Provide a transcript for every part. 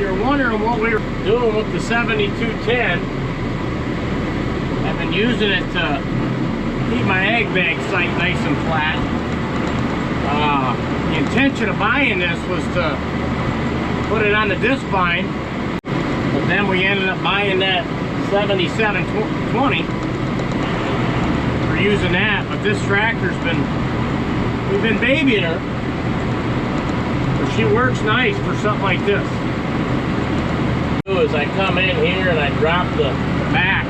you're wondering what we were doing with the 7210, I've been using it to keep my ag bag site nice and flat. The intention of buying this was to put it on the disc vine, but then we ended up buying that 7720 for using that. But this tractor's we've been babying her, but she works nice for something like this. As I come in here and I drop the back,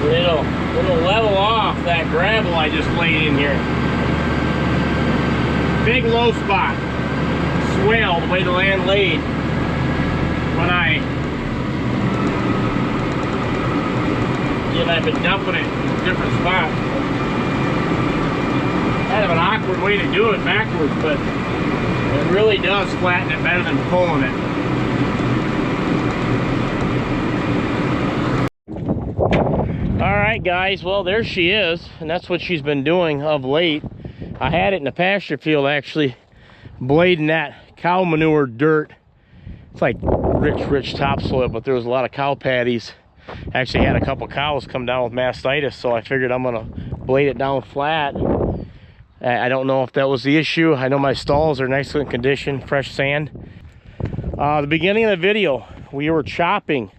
it'll level off that gravel I just laid in here. Big low spot, swale the way the land laid when I've been dumping it in different spots. Kind of an awkward way to do it backwards, but it really does flatten it better than pulling it. Alright guys, well there she is, and that's what she's been doing of late. I had it in the pasture field actually, blading that cow manure dirt. It's like rich topsoil, but there was a lot of cow patties. Actually had a couple cows come down with mastitis, so I figured I'm gonna blade it down flat. I don't know if that was the issue. I know my stalls are nicely in condition, fresh sand. The beginning of the video, we were chopping,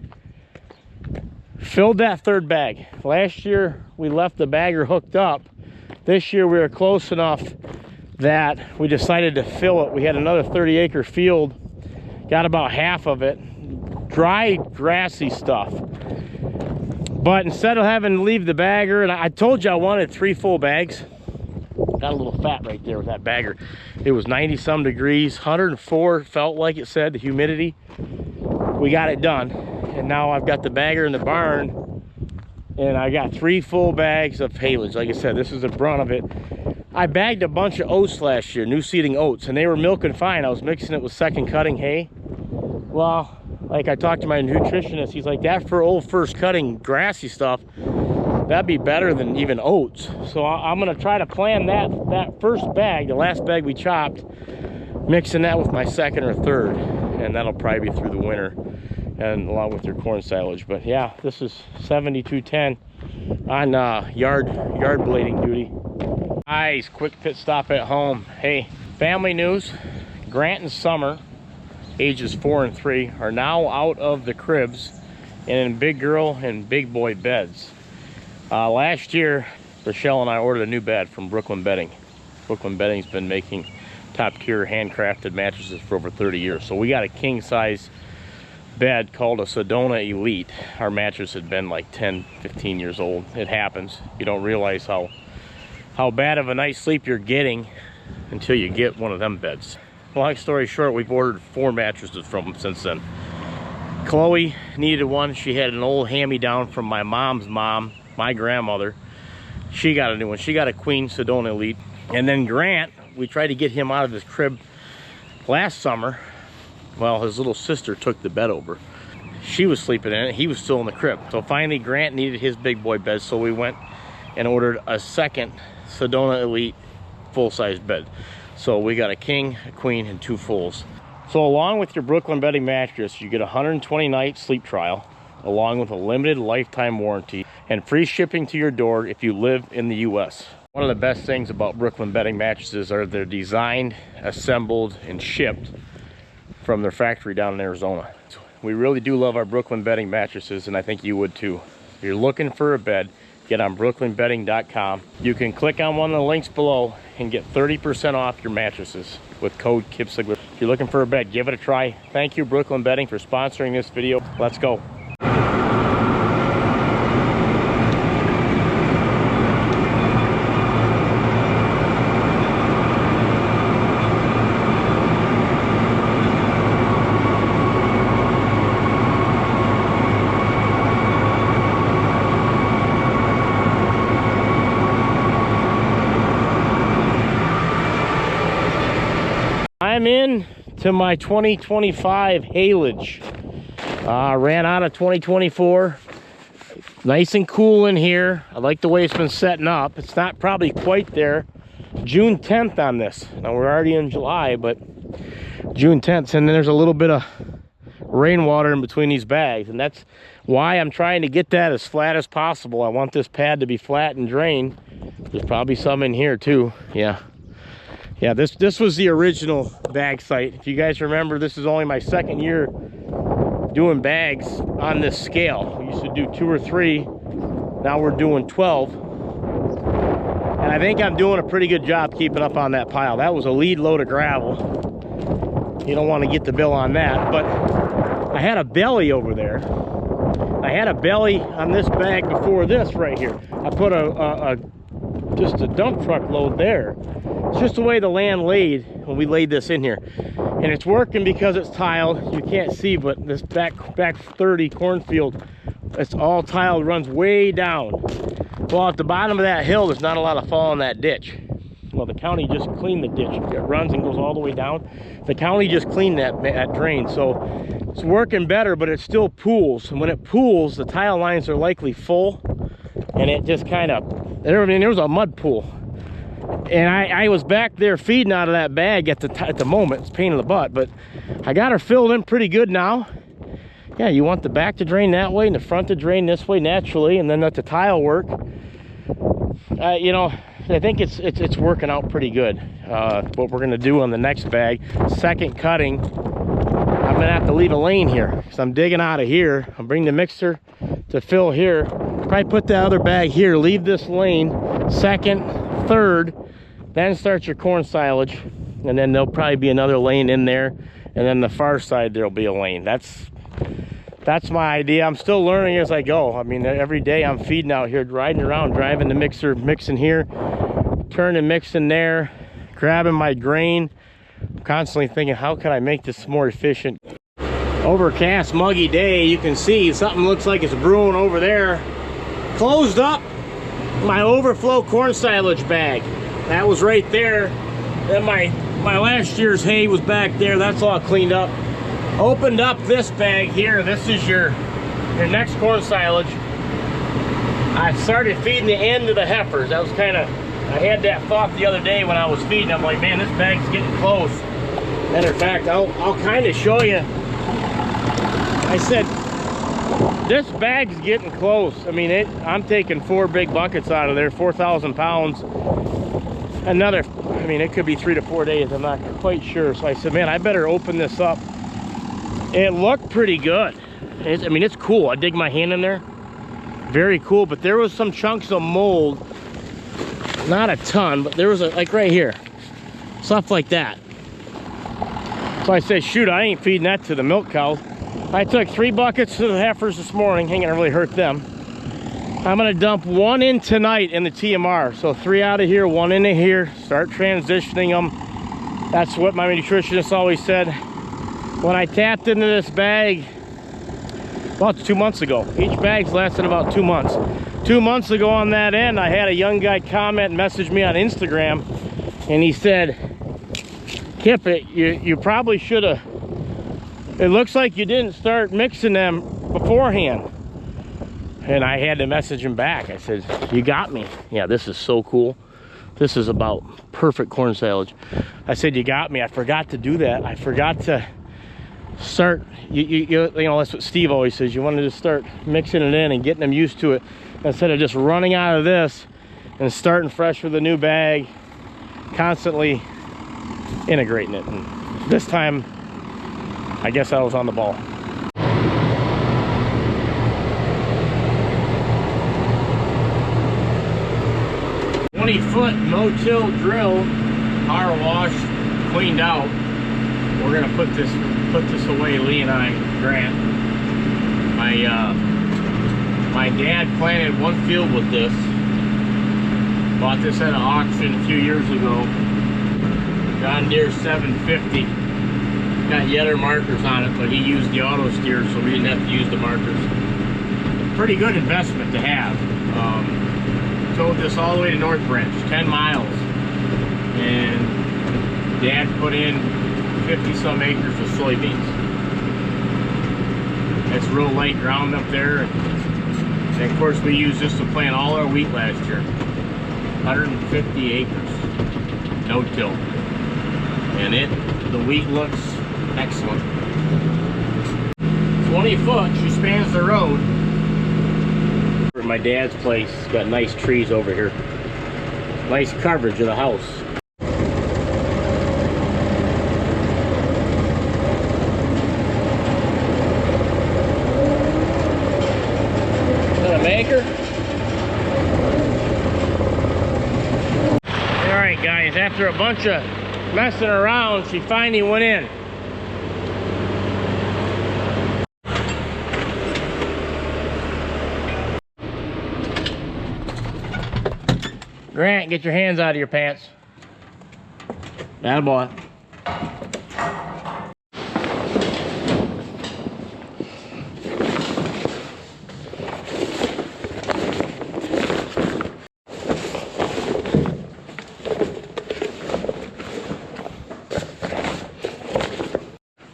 filled that third bag. Last year we left the bagger hooked up. This year we were close enough that we decided to fill it. We had another 30-acre field, got about half of it, dry, grassy stuff. But instead of having to leave the bagger, and I told you I wanted 3 full bags. Got a little fat right there with that bagger. It was 90-some degrees, 104 felt like it said, the humidity. We got it done. And now I've got the bagger in the barn, and I got 3 full bags of haylage. Like I said, this is the brunt of it. I bagged a bunch of oats last year, new seeding oats, and they were milking fine. I was mixing it with second cutting hay. Well, like I talked to my nutritionist, he's like, that for old first cutting grassy stuff, that'd be better than even oats. So I'm gonna try to plan that first bag, the last bag we chopped, mixing that with my second or third, and that'll probably be through the winter, and along with your corn silage. But yeah, this is 7210 on yard blading duty. Guys, quick pit stop at home. Hey, family news. Grant and Summer, ages 4 and 3, are now out of the cribs and in big girl and big boy beds. Last year, Rochelle and I ordered a new bed from Brooklyn Bedding. Brooklyn Bedding's been making top-tier handcrafted mattresses for over 30 years. So we got a king-size bed called a Sedona Elite. Our mattress had been like 10, 15 years old. It happens. You don't realize how bad of a night's sleep you're getting until you get one of them beds. Long story short, we've ordered 4 mattresses from them since then. Chloe needed one. She had an old hand-me-down from my mom's mom, my grandmother. She got a new one. She got a Queen Sedona Elite. And then Grant, we tried to get him out of his crib last summer. Well, his little sister took the bed over. She was sleeping in it. He was still in the crib. So finally, Grant needed his big boy bed, so we went and ordered a second Sedona Elite full-size bed. So we got a king, a queen, and 2 fulls. So along with your Brooklyn Bedding mattress, you get a 120-night sleep trial, along with a limited lifetime warranty and free shipping to your door if you live in the US. One of the best things about Brooklyn Bedding mattresses are they're designed, assembled, and shipped from their factory down in Arizona. We really do love our Brooklyn Bedding mattresses, and I think you would too. If you're looking for a bed, get on brooklynbedding.com. You can click on one of the links below and get 30% off your mattresses with code KIPSIGLER. If you're looking for a bed, give it a try. Thank you, Brooklyn Bedding, for sponsoring this video. Let's go. I'm in to my 2025 haylage. Ran out of 2024. Nice and cool in here. I like the way it's been setting up. It's not probably quite there. June 10th on this. Now we're already in July, but June 10th, and then there's a little bit of rainwater in between these bags, and that's why I'm trying to get that as flat as possible. I want this pad to be flat and drained. There's probably some in here too. Yeah, this was the original bag site. If you guys remember, this is only my second year doing bags on this scale. We used to do 2 or 3, now we're doing 12, and I think I'm doing a pretty good job keeping up on that pile. That was a lead load of gravel. You don't want to get the bill on that, but I had a belly over there. I had a belly on this bag before this right here. I put just a dump truck load there. It's just the way the land laid when we laid this in here. And it's working because it's tiled. You can't see, but this back 30 cornfield, it's all tiled, runs way down. Well, at the bottom of that hill, there's not a lot of fall in that ditch. Well, the county just cleaned the ditch. It runs and goes all the way down. The county just cleaned that drain, so it's working better, but it still pools. And when it pools, the tile lines are likely full, and it just kind of, there was a mud pool. And I was back there feeding out of that bag at the moment. It's a pain in the butt, but I got her filled in pretty good now. Yeah, you want the back to drain that way and the front to drain this way naturally, and then let the tile work. You know, I think it's working out pretty good. What we're gonna do on the next bag, second cutting, I'm gonna have to leave a lane here because I'm digging out of here. I'll bring the mixer to fill here. Probably put that other bag here, leave this lane, second, third, then start your corn silage, and then there'll probably be another lane in there, and then the far side there'll be a lane. That's my idea. I'm still learning as I go. I mean, every day I'm feeding out here, riding around, driving the mixer, mixing here, turning, mixing there, grabbing my grain. I'm constantly thinking, how can I make this more efficient? Overcast, muggy day. You can see something looks like it's brewing over there. Closed up my overflow corn silage bag. That was right there. Then my last year's hay was back there. That's all cleaned up. Opened up this bag here. This is your next corn silage. I started feeding the end of the heifers. That was kind of, I had that thought the other day when I was feeding. I'm like, man, this bag's getting close. Matter of fact, I'll kind of show you. I said, this bag's getting close. I mean, I'm taking 4 big buckets out of there, 4,000 pounds. Another, I mean, it could be 3 to 4 days. I'm not quite sure. So I said, man, I better open this up. It looked pretty good. I mean, it's cool. I dig my hand in there. Very cool, but there was some chunks of mold. Not a ton, but there was like right here. Stuff like that. So I said, shoot, I ain't feeding that to the milk cows. I took 3 buckets to the heifers this morning. Ain't gonna really hurt them. I'm gonna dump 1 in tonight in the TMR. So 3 out of here, 1 into here. Start transitioning them. That's what my nutritionist always said. When I tapped into this bag, well, it's 2 months ago. Each bag's lasted about 2 months. 2 months ago on that end, I had a young guy comment and message me on Instagram, and he said, Kip, you probably should have, it looks like you didn't start mixing them beforehand. And I had to message him back. I said, you got me. Yeah, this is so cool. This is about perfect corn silage. I said, you got me. I forgot to do that. I forgot to start, you know, that's what Steve always says. You wanted to start mixing it in and getting them used to it instead of just running out of this and starting fresh with a new bag, constantly integrating it. And this time, I guess I was on the ball. No-till drill, power washed, cleaned out. We're gonna put this away, Lee and I, Grant. My dad planted 1 field with this. Bought this at an auction a few years ago. John Deere 750. Got Yetter markers on it, but he used the auto steer, so we didn't have to use the markers. Pretty good investment to have. Towed this all the way to North Branch, 10 miles. And Dad put in 50-some acres of soybeans. It's real light ground up there. And of course we used this to plant all our wheat last year. 150 acres, no-till. And the wheat looks Excellent. 20 foot, she spans the road. My dad's place, it's got nice trees over here. Nice coverage of the house. Is that a maker? Alright guys, after a bunch of messing around, she finally went in. Grant, get your hands out of your pants. Attaboy.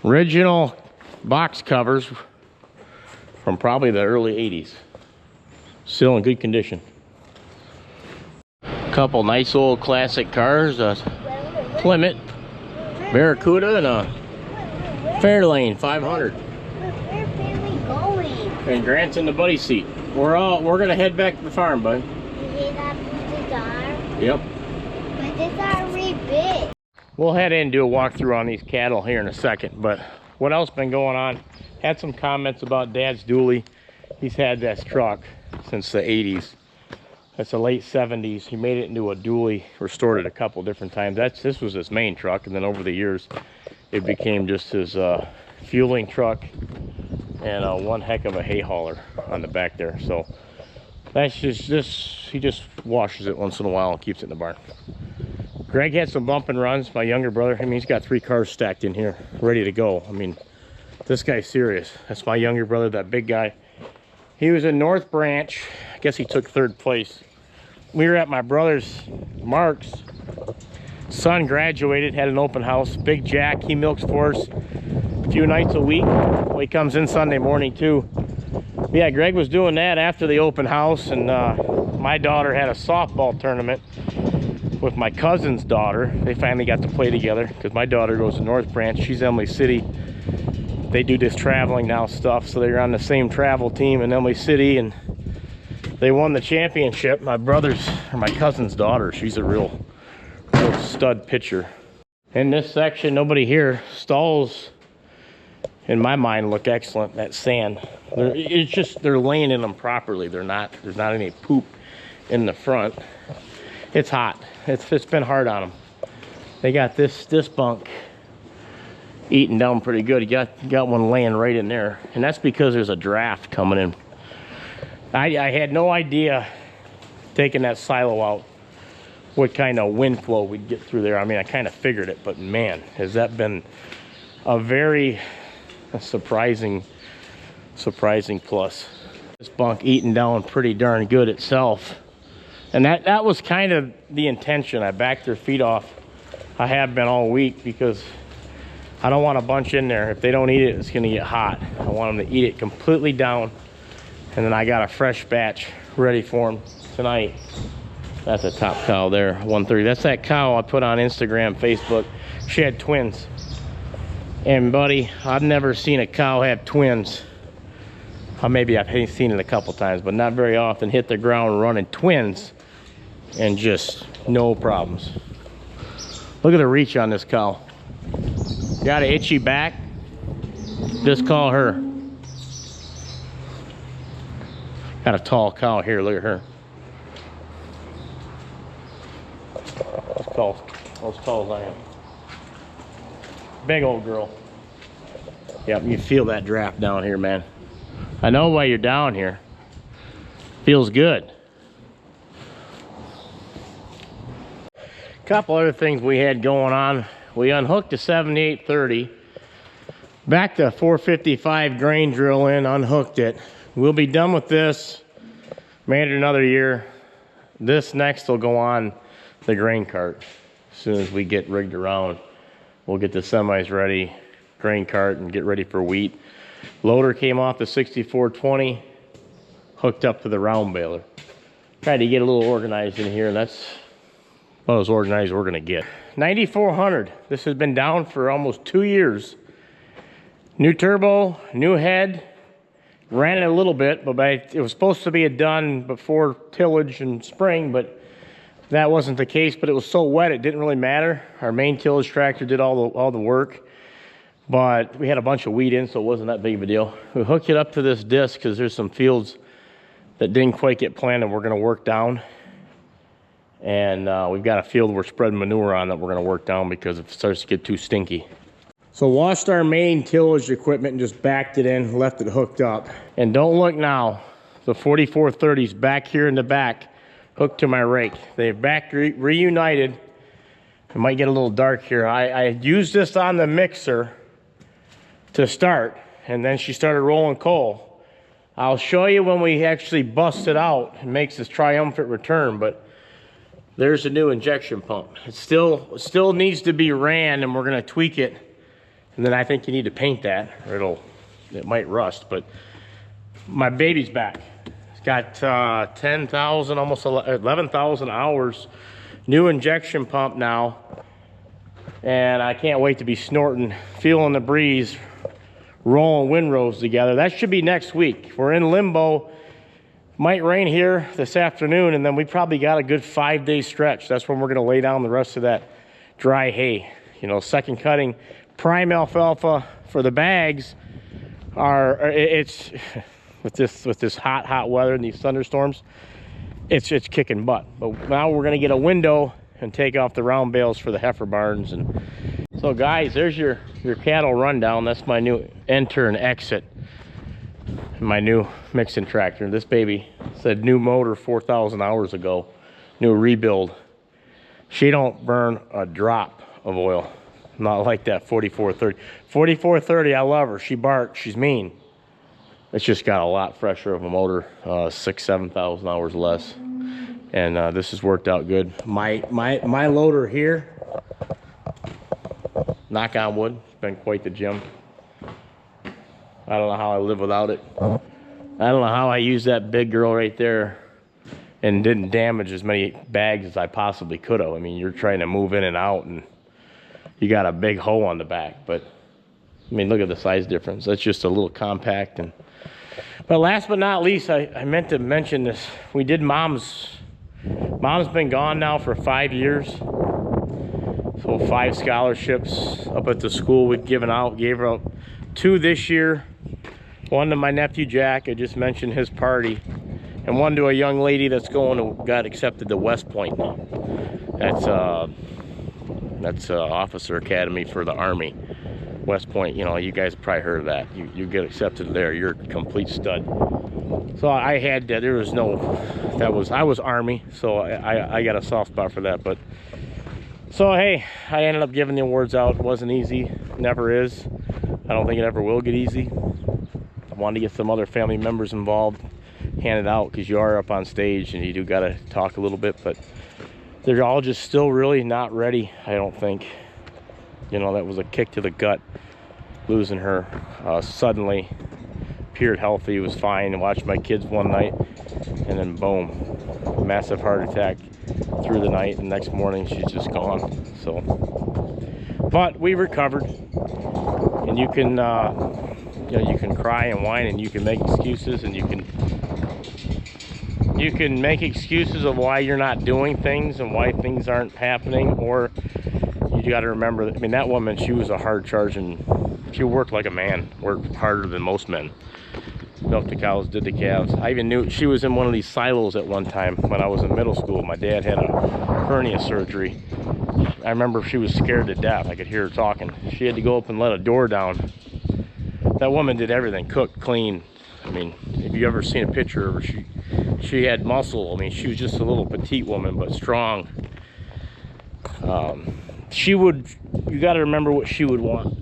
Original box covers from probably the early 80s. Still in good condition. Couple nice old classic cars, a Plymouth Barracuda and a Fairlane 500. Where's Family going? And Grant's in the buddy seat. We're gonna head back to the farm, bud. You hear that bizarre? Yep. But this are really big. We'll head in and do a walkthrough on these cattle here in a second. But what else been going on? Had some comments about Dad's dually. He's had this truck since the 80s. That's the late 70s. He made it into a dually, restored it a couple different times. This was his main truck, and then over the years, it became just his fueling truck and one heck of a hay hauler on the back there. So that's just this. He just washes it once in a while and keeps it in the barn. Greg had some bump and runs. My younger brother, I mean, he's got 3 cars stacked in here, ready to go. I mean, this guy's serious. That's my younger brother, that big guy. He was in North Branch. I guess he took 3rd place. We were at my brother's, Mark's. Son graduated, had an open house. Big Jack, he milks for us a few nights a week. Well, he comes in Sunday morning too. Yeah, Greg was doing that after the open house, and my daughter had a softball tournament with my cousin's daughter. They finally got to play together because my daughter goes to North Branch. She's Emily City. They do this traveling now stuff, so they're on the same travel team in Emily City, and they won the championship. My cousin's daughter, she's a real stud pitcher. In this section, nobody here. Stalls, in my mind, look excellent. That sand, they're laying in them properly. There's not any poop in the front. It's hot. It's been hard on them. They got this bunk eating down pretty good. You got one laying right in there, and that's because there's a draft coming in. I had no idea, taking that silo out, what kind of wind flow we'd get through there. I mean, I kind of figured it, but man, has that been a very surprising plus. This bunk eating down pretty darn good itself. And that was kind of the intention. I backed their feet off. I have been all week because I don't want a bunch in there. If they don't eat it, it's gonna get hot. I want them to eat it completely down. And then I got a fresh batch ready for them tonight. That's a top cow there, 130. That's that cow I put on Instagram, Facebook. She had twins. And buddy, I've never seen a cow have twins. Maybe I've seen it a couple times, but not very often. Hit the ground running twins and just no problems. Look at the reach on this cow. Got an itchy back? Just call her. Got a tall cow here, look at her. As tall as I am. Big old girl. Yep, you feel that draft down here, man. I know why you're down here. Feels good. Couple other things we had going on. We unhooked the 7830. Back to 455 grain drill in, unhooked it. We'll be done with this. Made it another year. This next will go on the grain cart. As soon as we get rigged around, we'll get the semis ready, grain cart, and get ready for wheat. Loader came off the 6420, hooked up to the round baler. Tried to get a little organized in here, and that's about as organized we're gonna get. 9400. This has been down for almost 2 years. New turbo, new head. Ran it a little bit, but it was supposed to be done before tillage in spring, but that wasn't the case. But it was so wet, it didn't really matter. Our main tillage tractor did all the work, but we had a bunch of weed in, so it wasn't that big of a deal. We hooked it up to this disc because there's some fields that didn't quite get planted we're going to work down. And we've got a field we're spreading manure on that we're going to work down because it starts to get too stinky. So washed our main tillage equipment and just backed it in, left it hooked up. And don't look now, the 4430's back here in the back, hooked to my rake. They're back reunited. It might get a little dark here. I used this on the mixer to start, and then she started rolling coal. I'll show you when we actually bust it out and makes this triumphant return, but there's a new injection pump. It still needs to be ran, and we're gonna tweak it. And then I think you need to paint that, or it might rust. But my baby's back. It's got 10,000, almost 11,000 hours. New injection pump now. And I can't wait to be snorting, feeling the breeze, rolling windrows together. That should be next week. We're in limbo. Might rain here this afternoon, and then we probably got a good 5-day stretch. That's when we're gonna lay down the rest of that dry hay. You know, second cutting. Prime alfalfa for the bags it's with this hot weather and these thunderstorms, it's kicking butt. But now we're gonna get a window and take off the round bales for the heifer barns. And so guys, there's your cattle rundown. That's my new enter and exit, my new mixing tractor. This baby said new motor 4,000 hours ago, new rebuild. She don't burn a drop of oil. Not like that 4430. 4430, I love her. She barks, she's mean. It's just got a lot fresher of a motor, 6,000-7,000 hours less. And this has worked out good. My loader here, knock on wood, it's been quite the gym. I don't know how I live without it. I don't know how I use that big girl right there and didn't damage as many bags as I possibly could have. I mean, you're trying to move in and out, and you got a big hoe on the back, but I mean, look at the size difference. That's just a little compact. But last but not least, I meant to mention this. We did Mom's been gone now for 5 years. So 5 scholarships up at the school we've given out. Gave her out 2 this year. 1 to my nephew Jack, I just mentioned his party. And 1 to a young lady that's got accepted to West Point now. That's Officer Academy for the Army. West Point, you know, you guys probably heard of that. You get accepted there, you're a complete stud. So I had, I was Army, so I got a soft spot for that. But so hey, I ended up giving the awards out. It wasn't easy, never is. I don't think it ever will get easy. I wanted to get some other family members involved, hand it out, because you are up on stage and you do got to talk a little bit, but they're all just still really not ready, I don't think. You know, that was a kick to the gut, losing her suddenly. Appeared healthy, was fine. Watched my kids one night, and then boom, massive heart attack through the night. And next morning, she's just gone. So, but we recovered, and you can, you can cry and whine, and you can make excuses, and you can make excuses of why you're not doing things and why things aren't happening. Or you got to remember that, I mean, that woman, she was a hard charging, she worked like a man, worked harder than most men. Milked the cows, did the calves. I even knew she was in one of these silos at one time when I was in middle school. My dad had a hernia surgery. I remember she was scared to death. I could hear her talking. She had to go up and let a door down. That woman did everything, cooked, cleaned. I mean, if you ever seen a picture of her, she had muscle. I mean, she was just a little petite woman, but strong. You got to remember what she would want.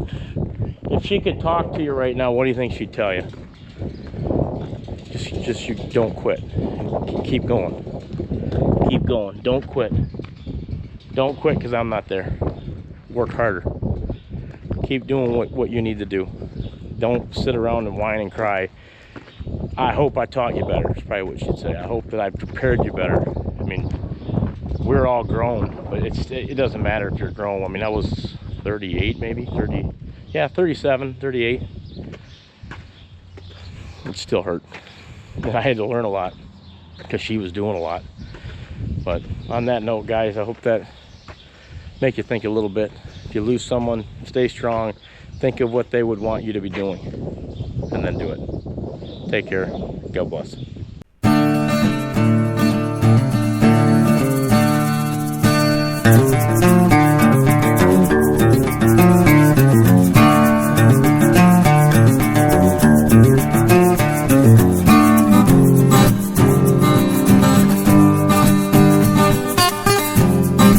If she could talk to you right now, what do you think she'd tell you? Just you don't quit. Keep going. Keep going. Don't quit. Don't quit because I'm not there. Work harder. Keep doing what you need to do. Don't sit around and whine and cry. I hope I taught you better, is probably what she'd say. I hope that I prepared you better. I mean, we're all grown, but it doesn't matter if you're grown. I mean, I was 38 maybe, 30, yeah, 37, 38. it still hurt. And I had to learn a lot because she was doing a lot. But on that note, guys, I hope that make you think a little bit. If you lose someone, stay strong. Think of what they would want you to be doing and then do it. Take care. God bless.